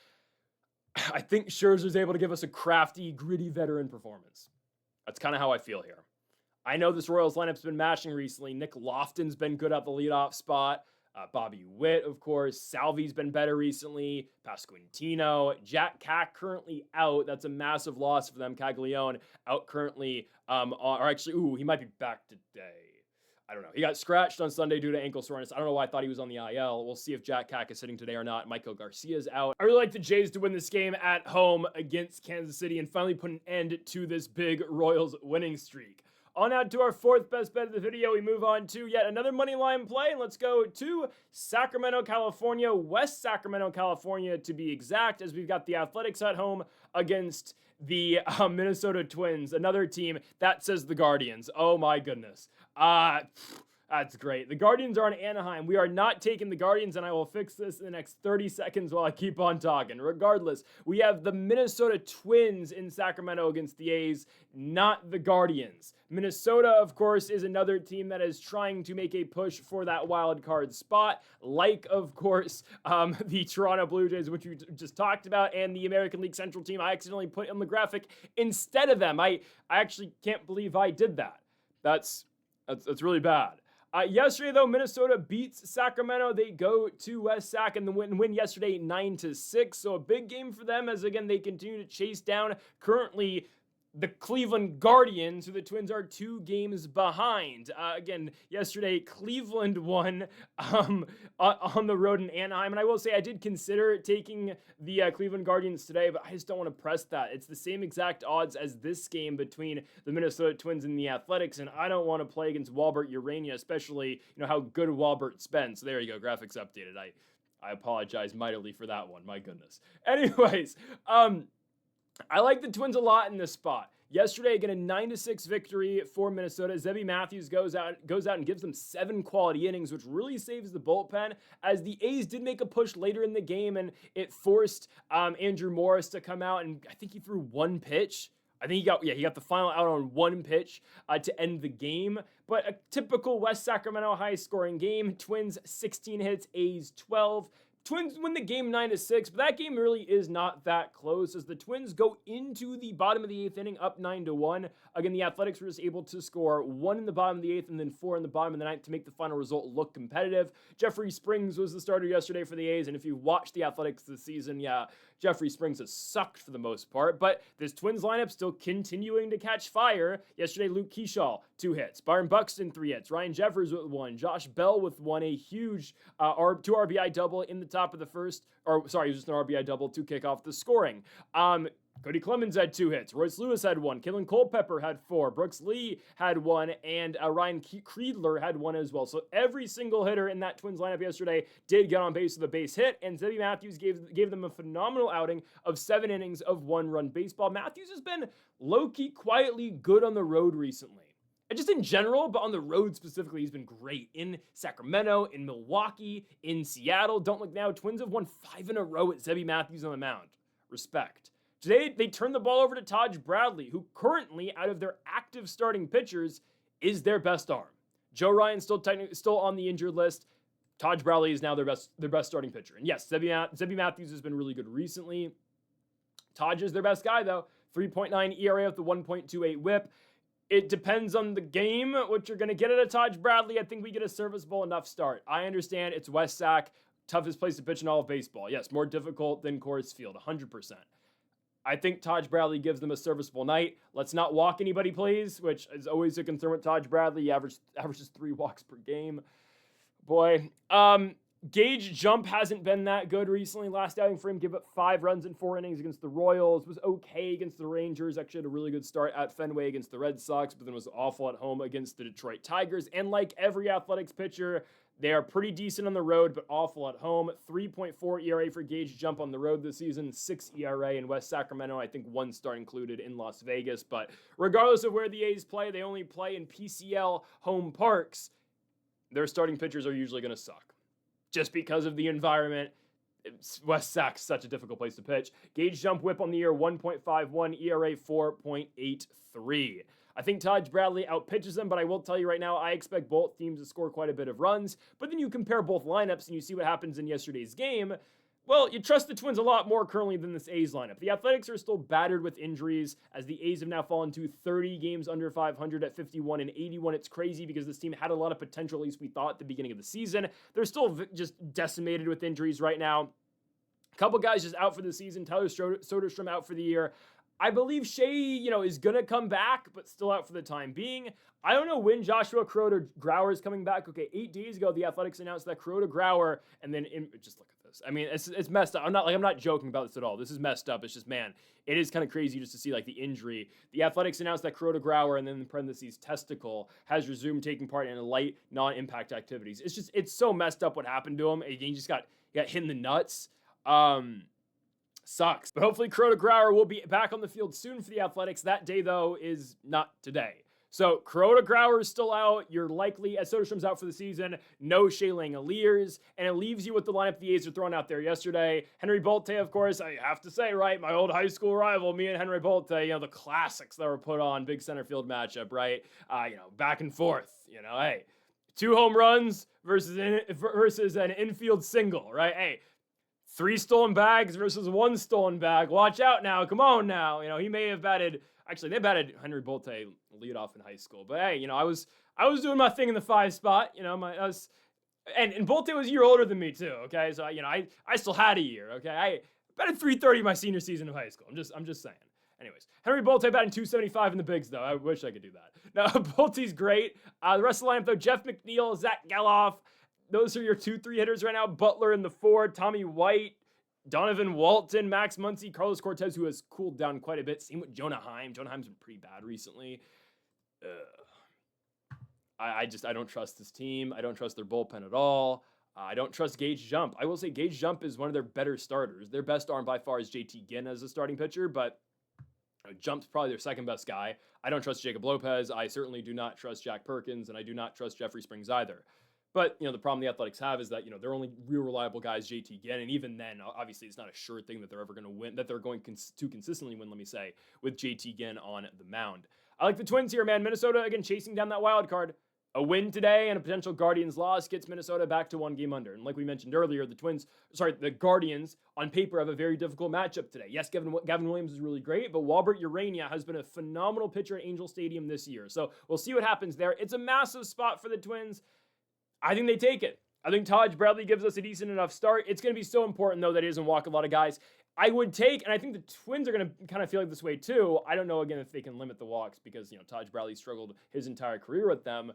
I think Scherzer's able to give us a crafty, gritty veteran performance. That's kind of how I feel here. I know this Royals lineup's been mashing recently. Nick Lofton's been good at the leadoff spot. Bobby Witt, of course. Salvi's been better recently. Pasquantino. Jack Cack currently out. That's a massive loss for them. Caglione out currently. He might be back today. I don't know. He got scratched on Sunday due to ankle soreness. I don't know why I thought he was on the IL. We'll see if Jack Cack is sitting today or not. Michael Garcia's out. I really like the Jays to win this game at home against Kansas City and finally put an end to this big Royals winning streak. On out to our fourth best bet of the video, we move on to yet another money line play, and let's go to Sacramento, California, West Sacramento, California to be exact, as we've got the Athletics at home against the Minnesota Twins, another team that says the Guardians. Oh my goodness. That's great. The Guardians are in Anaheim. We are not taking the Guardians, and I will fix this in the next 30 seconds while I keep on talking. Regardless, we have the Minnesota Twins in Sacramento against the A's, not the Guardians. Minnesota, of course, is another team that is trying to make a push for that wild card spot, like, of course, the Toronto Blue Jays, which we just talked about, and the American League Central team I accidentally put on the graphic instead of them. I actually can't believe I did that. That's really bad. Yesterday, though, Minnesota beats Sacramento. They go to West Sac and win yesterday 9-6. So a big game for them as, again, they continue to chase down currently the Cleveland Guardians, who the Twins are 2 games behind. Again, yesterday, Cleveland won on the road in Anaheim. And I will say I did consider taking the Cleveland Guardians today, but I just don't want to press that. It's the same exact odds as this game between the Minnesota Twins and the Athletics, and I don't want to play against Walbert Urania, especially how good Walbert's been. So there you go, graphics updated. I apologize mightily for that one. My goodness. Anyways, I like the Twins a lot in this spot. Yesterday, again, a 9-6 victory for Minnesota. Zebby Matthews goes out and gives them 7 quality innings, which really saves the bullpen, as the A's did make a push later in the game, and it forced Andrew Morris to come out, and I think he threw 1 pitch. I think he got the final out on 1 pitch to end the game. But a typical West Sacramento high-scoring game. Twins 16 hits, A's 12. Twins win the game 9-6, but that game really is not that close as the Twins go into the bottom of the 8th inning up 9-1. Again, the Athletics were just able to score 1 in the bottom of the 8th and then 4 in the bottom of the 9th to make the final result look competitive. Jeffrey Springs was the starter yesterday for the A's, and if you watched the Athletics this season, Jeffrey Springs has sucked for the most part, but this Twins lineup still continuing to catch fire. Yesterday, Luke Kershaw, 2 hits. Byron Buxton, 3 hits. Ryan Jeffers with 1. Josh Bell with 1. A huge 2 RBI double in the top of the first. It was just an RBI double to kick off the scoring. Cody Clemens had 2 hits. Royce Lewis had 1. Kalen Culpepper had 4. Brooks Lee had 1. And Ryan Kreidler had 1 as well. So every single hitter in that Twins lineup yesterday did get on base with a base hit. And Zebby Matthews gave them a phenomenal outing of 7 innings of 1-run baseball. Matthews has been low-key, quietly good on the road recently. And just in general, but on the road specifically, he's been great. In Sacramento, in Milwaukee, in Seattle. Don't look now, Twins have won 5 in a row with Zebby Matthews on the mound. Respect. Today, they turned the ball over to Taj Bradley, who currently, out of their active starting pitchers, is their best arm. Joe Ryan's still on the injured list. Taj Bradley is now their best starting pitcher. And yes, Zebby Matthews has been really good recently. Taj is their best guy, though. 3.9 ERA with the 1.28 whip. It depends on the game, what you're going to get out of Taj Bradley. I think we get a serviceable enough start. I understand it's West Sac, toughest place to pitch in all of baseball. Yes, more difficult than Coors Field, 100%. I think Taj Bradley gives them a serviceable night. Let's not walk anybody, please, which is always a concern with Taj Bradley. He averages 3 walks per game. Boy. Gage Jump hasn't been that good recently. Last outing for him, gave up 5 runs in 4 innings against the Royals. Was okay against the Rangers. Actually had a really good start at Fenway against the Red Sox, but then was awful at home against the Detroit Tigers. And like every Athletics pitcher, they are pretty decent on the road, but awful at home. 3.4 ERA for Gage Jump on the road this season. 6 ERA in West Sacramento. I think 1 start included in Las Vegas. But regardless of where the A's play, they only play in PCL home parks. Their starting pitchers are usually going to suck. Just because of the environment, West Sac's such a difficult place to pitch. Gage Jump whip on the year, 1.51, ERA 4.83. I think Taj Bradley outpitches them, but I will tell you right now, I expect both teams to score quite a bit of runs. But then you compare both lineups and you see what happens in yesterday's game. Well, you trust the Twins a lot more currently than this A's lineup. The Athletics are still battered with injuries, as the A's have now fallen to 30 games under 500 at 51 and 81. It's crazy because this team had a lot of potential, at least we thought, at the beginning of the season. They're still just decimated with injuries right now. A couple guys just out for the season. Tyler Soderstrom out for the year. I believe Shea, is going to come back, but still out for the time being. I don't know when Joshua Kuroda-Grauer is coming back. Okay, 8 days ago, the Athletics announced that Kuroda-Grauer, and then just look at this. I mean, it's messed up. I'm not joking about this at all. This is messed up. It's just, man, it is kind of crazy just to see like the injury. The Athletics announced that Kuroda-Grauer, and then in parentheses, testicle, has resumed taking part in light non-impact activities. It's so messed up what happened to him. He just got hit in the nuts. Sucks. But hopefully Kuroda-Grauer will be back on the field soon for the Athletics. That day, though, is not today. So Kuroda-Grauer is still out. You're likely, as Soderstrom's out for the season, no Shea Langeliers, and it leaves you with the lineup the A's are throwing out there yesterday. Henry Bolte, of course, I have to say, right, my old high school rival, me and Henry Bolte, the classics that were put on, big center field matchup, right? Back and forth, hey, 2 home runs versus an infield single, right? Hey, 3 stolen bags versus 1 stolen bag. Watch out now. Come on now. He may have batted. Actually, they batted Henry Bolte leadoff in high school. But hey, I was doing my thing in the 5 spot. And Bolte was a year older than me too. Okay, so I still had a year. Okay, I batted 330 my senior season of high school. I'm just saying. Anyways, Henry Bolte batting 275 in the bigs though. I wish I could do that. Now Bolte's great. The rest of the lineup though: Jeff McNeil, Zach Geloff. Those are your 2-3 hitters right now. Butler in the 4, Tommy White, Donovan Walton, Max Muncy, Carlos Cortez, who has cooled down quite a bit. Same with Jonah Heim. Jonah Heim's been pretty bad recently. I don't trust this team. I don't trust their bullpen at all. I don't trust Gage Jump. I will say Gage Jump is one of their better starters. Their best arm by far is JT Ginn as a starting pitcher, but Jump's probably their second best guy. I don't trust Jacob Lopez. I certainly do not trust Jack Perkins, and I do not trust Jeffrey Springs either. But, the problem the Athletics have is that, their only real reliable guy is JT Ginn. And even then, obviously, it's not a sure thing that they're ever going to win, that they're going to consistently win, let me say, with JT Ginn on the mound. I like the Twins here, man. Minnesota, again, chasing down that wild card. A win today and a potential Guardians loss gets Minnesota back to 1 game under. And like we mentioned earlier, the Guardians on paper have a very difficult matchup today. Yes, Gavin Williams is really great, but Walbert Urania has been a phenomenal pitcher at Angel Stadium this year. So we'll see what happens there. It's a massive spot for the Twins. I think they take it. I think Taj Bradley gives us a decent enough start. It's going to be so important, though, that he doesn't walk a lot of guys. I would take, and I think the Twins are going to kind of feel like this way, too. I don't know, again, if they can limit the walks because, Taj Bradley struggled his entire career with them.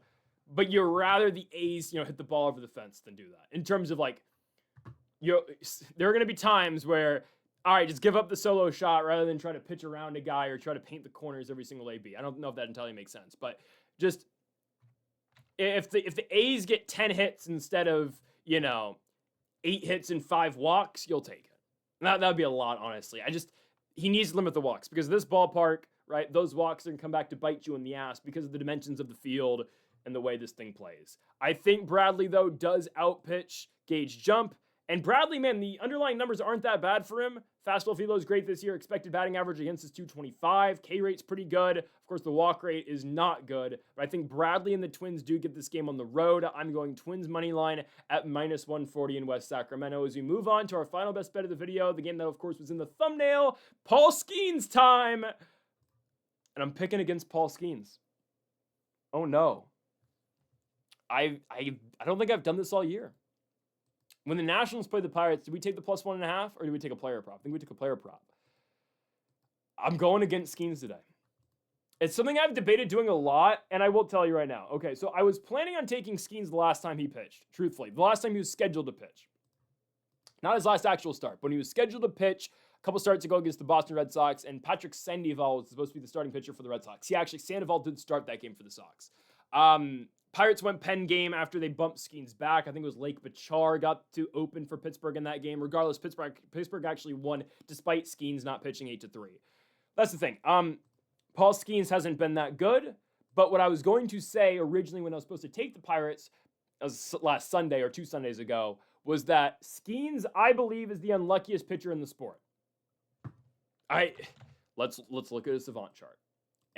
But you'd rather the A's, hit the ball over the fence than do that. In terms of, there are going to be times where, all right, just give up the solo shot rather than try to pitch around a guy or try to paint the corners every single AB. I don't know if that entirely makes sense, but just if the A's get 10 hits instead of, 8 hits and 5 walks, you'll take it. That would be a lot, honestly. He needs to limit the walks because this ballpark, right, those walks are going to come back to bite you in the ass because of the dimensions of the field and the way this thing plays. I think Bradley, though, does outpitch Gage Jump. And Bradley, man, the underlying numbers aren't that bad for him. Fastball velo is great this year. Expected batting average against is 225. K rate's pretty good. Of course, the walk rate is not good. But I think Bradley and the Twins do get this game on the road. I'm going Twins money line at -140 in West Sacramento. As we move on to our final best bet of the video, the game that, of course, was in the thumbnail, Paul Skeens time. And I'm picking against Paul Skeens. Oh, no. I don't think I've done this all year. When the Nationals played the Pirates, did we take the +1.5 or did we take a player prop? I think we took a player prop. I'm going against Skeens today. It's something I've debated doing a lot, and I will tell you right now. Okay, so I was planning on taking Skeens the last time he pitched, truthfully. The last time he was scheduled to pitch. Not his last actual start, but when he was scheduled to pitch a couple starts ago against the Boston Red Sox, and Patrick Sandoval was supposed to be the starting pitcher for the Red Sox. Sandoval did start that game for the Sox. Pirates went pen game after they bumped Skeens back. I think it was Lake Bachar got to open for Pittsburgh in that game. Regardless, Pittsburgh actually won despite Skeens not pitching 8-3. That's the thing. Paul Skeens hasn't been that good, but what I was going to say originally when I was supposed to take the Pirates last Sunday or 2 Sundays ago was that Skeens, I believe, is the unluckiest pitcher in the sport. Let's look at a Savant chart.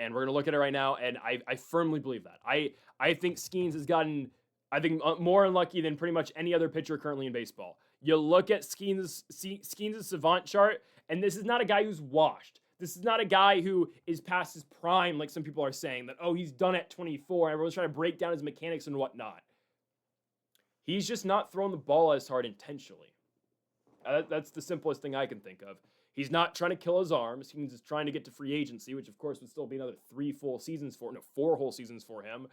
And we're going to look at it right now, and I firmly believe that. I think Skeens has gotten, more unlucky than pretty much any other pitcher currently in baseball. You look at Skeens' savant chart, and this is not a guy who's washed. This is not a guy who is past his prime, like some people are saying, that, oh, he's done at 24, and everyone's trying to break down his mechanics and whatnot. He's just not throwing the ball as hard intentionally. That's the simplest thing I can think of. He's not trying to kill his arms. He's just trying to get to free agency, which, of course, would still be another 4 whole seasons for him.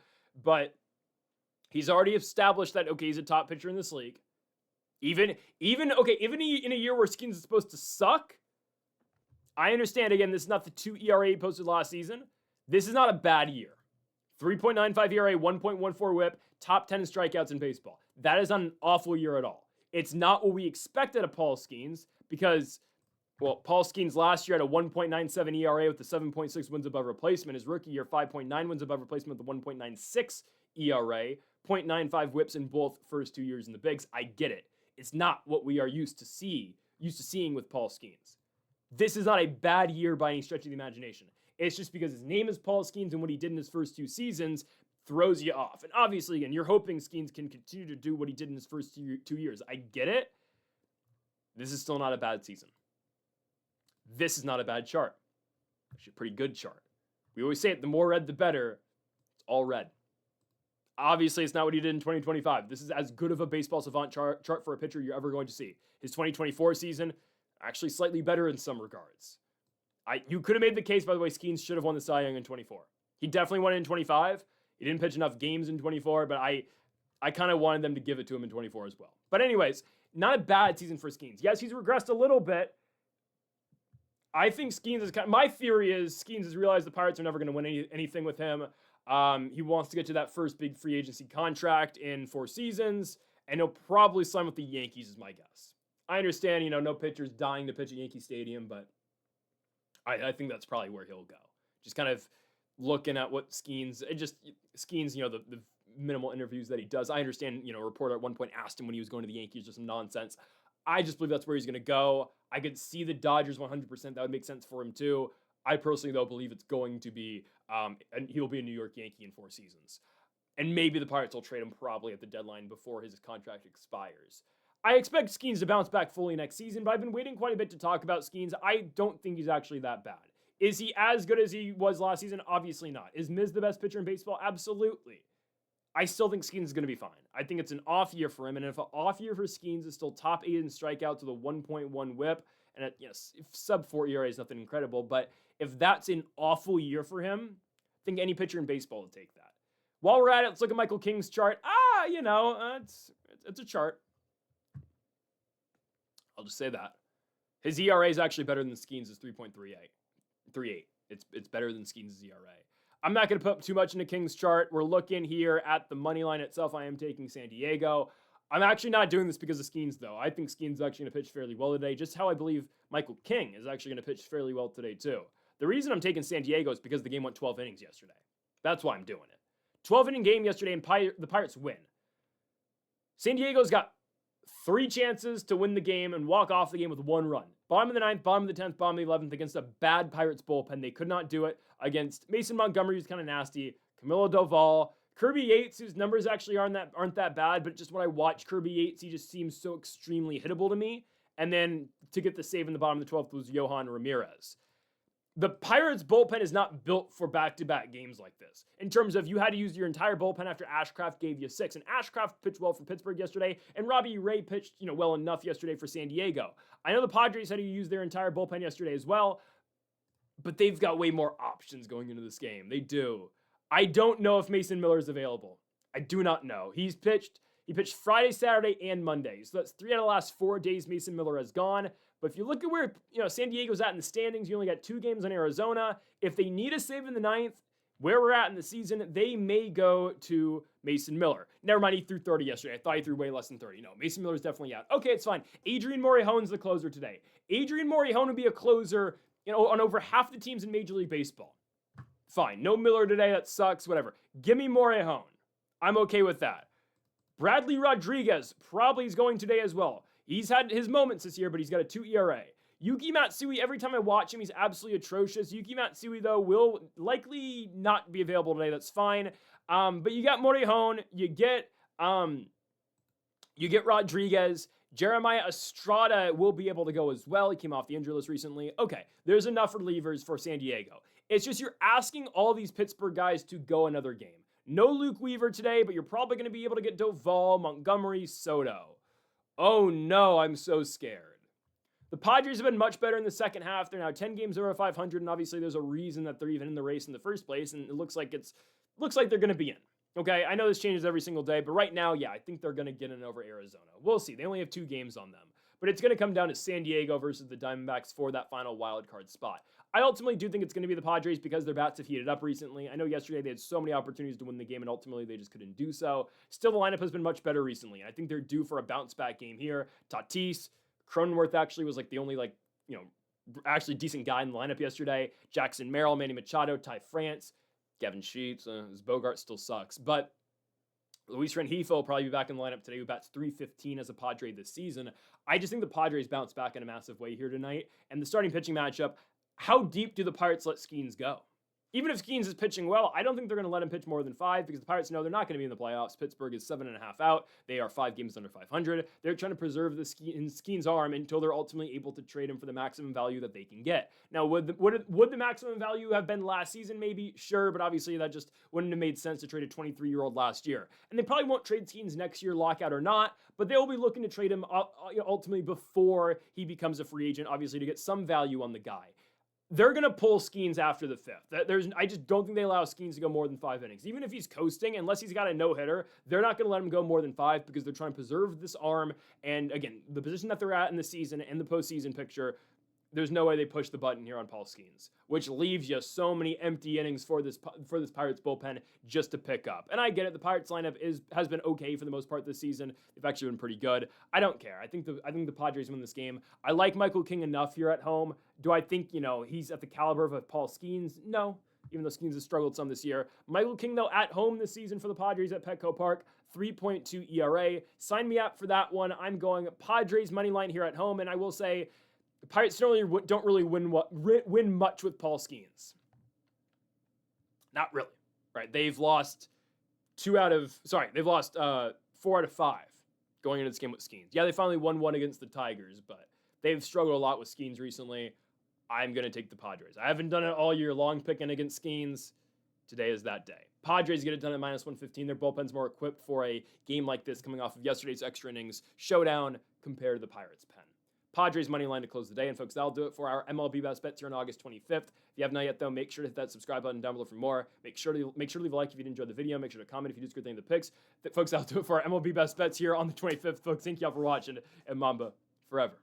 But he's already established that, okay, he's a top pitcher in this league. Even in a year where Skeens is supposed to suck, I understand, again, this is not the 2 ERA he posted last season. This is not a bad year. 3.95 ERA, 1.14 whip, top 10 strikeouts in baseball. That is not an awful year at all. It's not what we expected of Paul Skeens because, well, Paul Skeens last year had a 1.97 ERA with the 7.6 wins above replacement. His rookie year, 5.9 wins above replacement with the 1.96 ERA, 0.95 whips in both first 2 years in the bigs. I get it. It's not what we are used to seeing with Paul Skeens. This is not a bad year by any stretch of the imagination. It's just because his name is Paul Skeens and what he did in his first 2 seasons throws you off. And obviously, again, you're hoping Skeens can continue to do what he did in his first 2 years. I get it. This is still not a bad season. This is not a bad chart. Actually, a pretty good chart. We always say it, the more red, the better. It's all red. Obviously, it's not what he did in 2025. This is as good of a baseball savant chart for a pitcher you're ever going to see. His 2024 season, actually slightly better in some regards. You could have made the case, by the way, Skeens should have won the Cy Young in 24. He definitely won it in 25. He didn't pitch enough games in 24, but I kind of wanted them to give it to him in 24 as well. But anyways, not a bad season for Skeens. Yes, he's regressed a little bit. I think Skeens is my theory is Skeens has realized the Pirates are never going to win anything with him. He wants to get to that first big free agency contract in 4 seasons, and he'll probably sign with the Yankees is my guess. I understand, no pitcher's dying to pitch at Yankee Stadium, but I think that's probably where he'll go. Just kind of looking at what Skeens, the minimal interviews that he does. I understand, a reporter at one point asked him when he was going to the Yankees or some nonsense. I just believe that's where he's going to go. I could see the Dodgers 100%. That would make sense for him too. I personally, though, believe it's going to be, and he'll be a New York Yankee in 4 seasons. And maybe the Pirates will trade him probably at the deadline before his contract expires. I expect Skeens to bounce back fully next season, but I've been waiting quite a bit to talk about Skeens. I don't think he's actually that bad. Is he as good as he was last season? Obviously not. Is Miz the best pitcher in baseball? Absolutely. I still think Skeens is going to be fine. I think it's an off year for him, and if an off year for Skeens is still top 8 in strikeouts with a 1.1 whip, and sub 4 ERA is nothing incredible, but if that's an awful year for him, I think any pitcher in baseball will take that. While we're at it, let's look at Michael King's chart. It's a chart. I'll just say that. His ERA is actually better than Skeens' 3.38. It's better than Skeens' ERA. I'm not going to put too much into King's chart. We're looking here at the money line itself. I am taking San Diego. I'm actually not doing this because of Skeens, though. I think Skeens is actually going to pitch fairly well today, just how I believe Michael King is actually going to pitch fairly well today, too. The reason I'm taking San Diego is because the game went 12 innings yesterday. That's why I'm doing it. 12-inning game yesterday, and the Pirates win. San Diego's got 3 chances to win the game and walk off the game with 1 run. Bottom of the 9th, bottom of the 10th, bottom of the 11th against a bad Pirates bullpen. They could not do it against Mason Montgomery, who's kind of nasty, Camilo Doval, Kirby Yates, whose numbers actually aren't that bad, but just when I watch Kirby Yates, he just seems so extremely hittable to me. And then to get the save in the bottom of the 12th was Yohan Ramirez. The Pirates bullpen is not built for back-to-back games like this. In terms of you had to use your entire bullpen after Ashcraft gave you 6. And Ashcraft pitched well for Pittsburgh yesterday, and Robbie Ray pitched, well enough yesterday for San Diego. I know the Padres had to use their entire bullpen yesterday as well, but they've got way more options going into this game. They do. I don't know if Mason Miller is available. I do not know. He pitched Friday, Saturday, and Monday. So that's 3 out of the last 4 days Mason Miller has gone. But if you look at where San Diego's at in the standings, you only got 2 games on Arizona. If they need a save in the 9th, where we're at in the season, they may go to Mason Miller. Never mind, he threw 30 yesterday. I thought he threw way less than 30. No, Mason Miller's definitely out. Okay, it's fine. Adrian Morejon's the closer today. Adrian Morejon would be a closer, on over half the teams in Major League Baseball. Fine. No Miller today. That sucks. Whatever. Give me Morejon. I'm okay with that. Bradley Rodriguez probably is going today as well. He's had his moments this year, but he's got a 2 ERA. Yuki Matsui, every time I watch him, he's absolutely atrocious. Yuki Matsui, though, will likely not be available today. That's fine. But you got Morejon, you get Rodriguez. Jeremiah Estrada will be able to go as well. He came off the injury list recently. Okay, there's enough relievers for San Diego. It's just you're asking all these Pittsburgh guys to go another game. No Luke Weaver today, but you're probably going to be able to get Doval, Montgomery, Soto. Oh no, I'm so scared. The Padres have been much better in the second half. They're now 10 games over 500, and obviously there's a reason that they're even in the race in the first place, and it looks like they're going to be in. Okay, I know this changes every single day, but right now, yeah, I think they're going to get in over Arizona. We'll see. They only have 2 games on them. But it's going to come down to San Diego versus the Diamondbacks for that final wild card spot. I ultimately do think it's going to be the Padres because their bats have heated up recently. I know yesterday they had so many opportunities to win the game, and ultimately they just couldn't do so. Still, the lineup has been much better recently, and I think they're due for a bounce-back game here. Tatis, Cronenworth actually was like the only actually decent guy in the lineup yesterday. Jackson Merrill, Manny Machado, Ty France, Gavin Sheets, his Bogart still sucks. But Luis Rengifo will probably be back in the lineup today, who bats .315 as a Padre this season. I just think the Padres bounce back in a massive way here tonight. And the starting pitching matchup, how deep do the Pirates let Skeens go? Even if Skeens is pitching well, I don't think they're going to let him pitch more than 5 because the Pirates know they're not going to be in the playoffs. Pittsburgh is 7.5 out. They are 5 games under 500. They're trying to preserve the Skeens' arm until they're ultimately able to trade him for the maximum value that they can get. Now, would the maximum value have been last season? Maybe, sure, but obviously that just wouldn't have made sense to trade a 23-year-old last year. And they probably won't trade Skeens next year, lockout or not, but they'll be looking to trade him ultimately before he becomes a free agent, obviously to get some value on the guy. They're going to pull Skeens after the 5th. I just don't think they allow Skeens to go more than 5 innings. Even if he's coasting, unless he's got a no-hitter, they're not going to let him go more than 5 because they're trying to preserve this arm. And again, the position that they're at in the season and the postseason picture, there's no way they push the button here on Paul Skeens, which leaves you so many empty innings for this Pirates bullpen just to pick up. And I get it. The Pirates lineup has been okay for the most part this season. They've actually been pretty good. I don't care. I think the Padres win this game. I like Michael King enough here at home. Do I think, he's at the caliber of a Paul Skeens? No, even though Skeens has struggled some this year. Michael King, though, at home this season for the Padres at Petco Park, 3.2 ERA. Sign me up for that one. I'm going Padres money line here at home, and I will say the Pirates don't really win much with Paul Skeens. Not really, right? They've lost 4 out of 5 going into this game with Skeens. Yeah, they finally won 1 against the Tigers, but they've struggled a lot with Skeens recently. I'm going to take the Padres. I haven't done it all year long picking against Skeens. Today is that day. Padres get it done at -115. Their bullpen's more equipped for a game like this coming off of yesterday's extra innings showdown compared to the Pirates' pen. Padres money line to close the day. And folks, that'll do it for our MLB Best Bets here on August 25th. If you have not yet, though, make sure to hit that subscribe button down below for more. Make sure to leave a like if you enjoyed the video. Make sure to comment if you just good thing in the picks. Folks, that'll do it for our MLB Best Bets here on the 25th. Folks, thank y'all for watching, and Mamba forever.